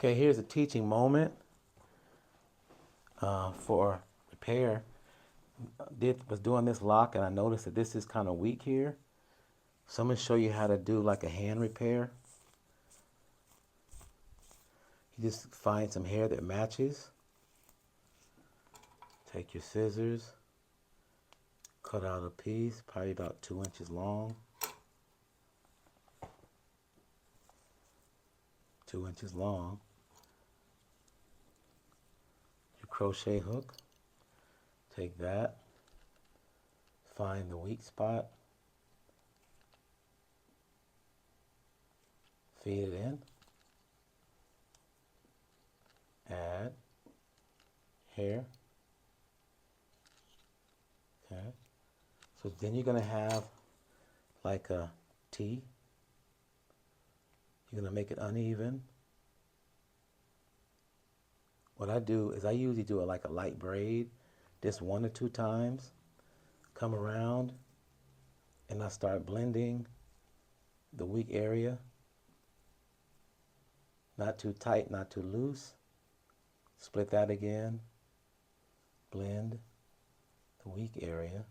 Okay, here's a teaching moment for repair. Was doing this lock and I noticed that this is kind of weak here. So I'm going to show you how to do like a hand repair. You just find some hair that matches. Take your scissors, cut out a piece, probably about 2 inches long. 2 inches long. Your crochet hook. Take that, find the weak spot, feed it in, add hair. Okay, so then you're going to have like a T. You're going to make it uneven. What I do is I usually do it like a light braid, just 1 or 2 times, come around, and I start blending the weak area. Not too tight, not too loose. Split that again, blend the weak area.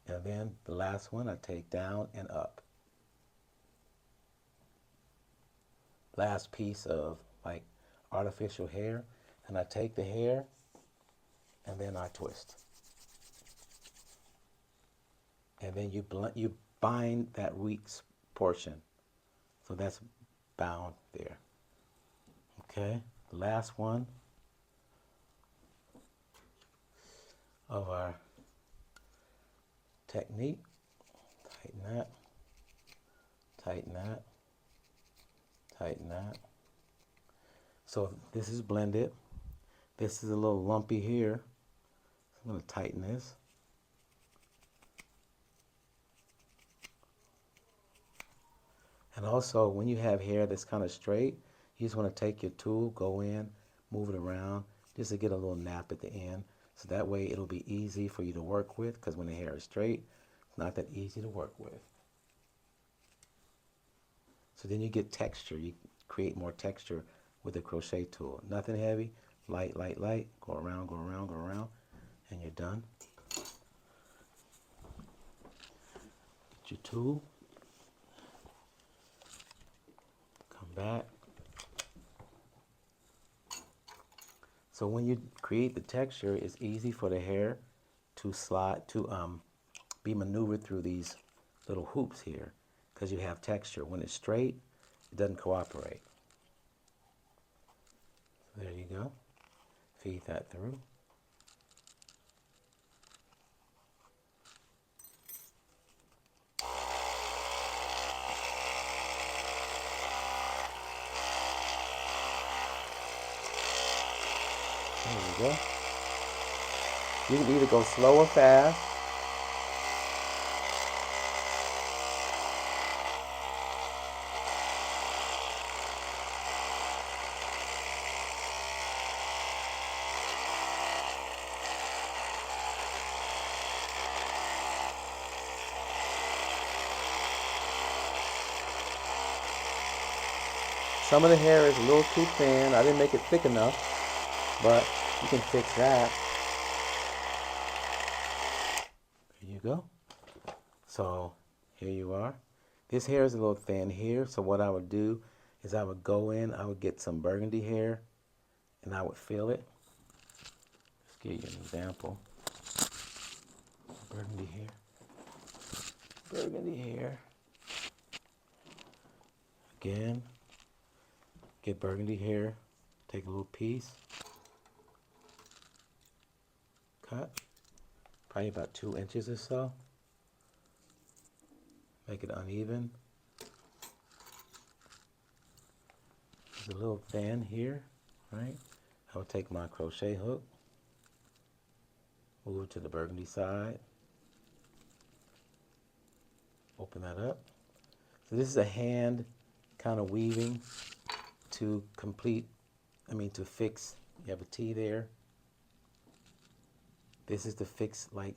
And then the last one I take down and up. Last piece of like artificial hair, and I take the hair and then I twist. And then you bind that weak portion. So that's bound there. Okay, the last one of our technique. Tighten that, tighten that, tighten that. So this is blended. This is a little lumpy here. I'm going to tighten this. And also, when you have hair that's kind of straight, you just want to take your tool, go in, move it around, just to get a little nap at the end. So that way it'll be easy for you to work with, because when the hair is straight, it's not that easy to work with. So then you get texture. You create more texture with the crochet tool. Nothing heavy, light, light, light. Go around, go around, go around, and you're done. Get your tool. Come back. So when you create the texture, it's easy for the hair to slide, to be maneuvered through these little hoops here, because you have texture. When it's straight, it doesn't cooperate. So there you go. Feed that through. There you go. You can either go slow or fast. Some of the hair is a little too thin. I didn't make it thick enough, but you can fix that. There you go. So here you are. This hair is a little thin here, so what I would do is I would go in, I would get some burgundy hair, and I would fill it. Just give you an example. Burgundy hair. Burgundy hair. Again, get burgundy hair, take a little piece, cut, probably about 2 inches or so. Make it uneven. It's a little thin here, right? I would take my crochet hook, move it to the burgundy side, open that up. So this is a hand kind of weaving to to fix. You have a T there. This is to fix like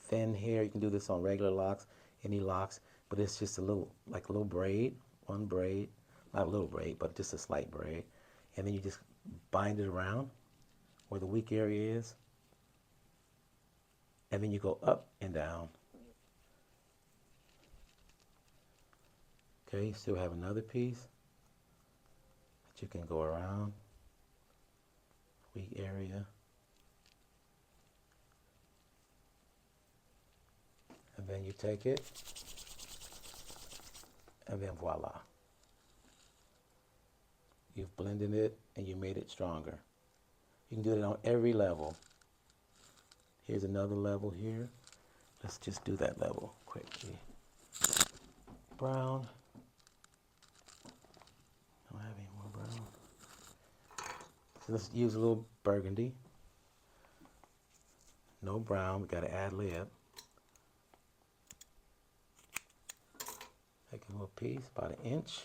thin hair. You can do this on regular locks, any locks, but it's just a little, like a little braid, one braid, not a little braid, but just a slight braid. And then you just bind it around where the weak area is. And then you go up and down. Okay, you still have another piece that you can go around, weak area. And then you take it, and then voila. You've blended it and you made it stronger. You can do it on every level. Here's another level here. Let's just do that level quickly. Brown. Don't have any more brown. So let's use a little burgundy. No brown, we gotta add lib. Take a little piece, about 1 inch.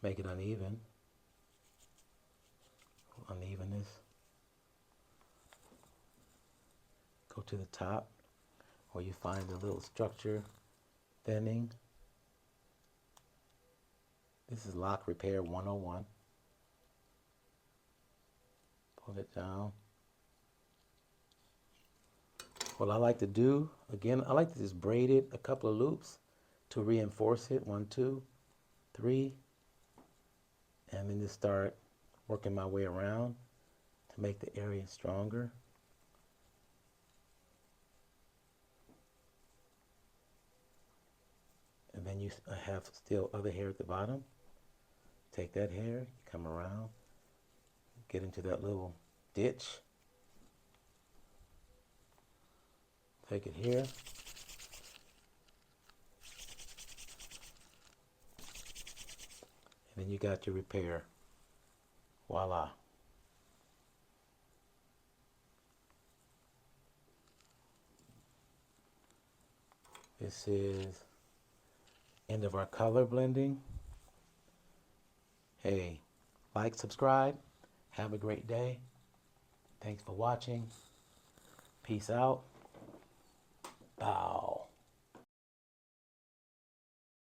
Make it uneven. Unevenness. Go to the top where you find the little structure thinning. This is Loc Repair 101. Pull it down. What I like to do, again, I like to just braid it a couple of loops to reinforce it. 1, 2, 3. And then just start working my way around to make the area stronger. And then you have still other hair at the bottom. Take that hair, you come around, get into that little ditch. Take it here. And then you got your repair. Voila. This is end of our color blending. Hey, like, subscribe. Have a great day. Thanks for watching. Peace out. Bow.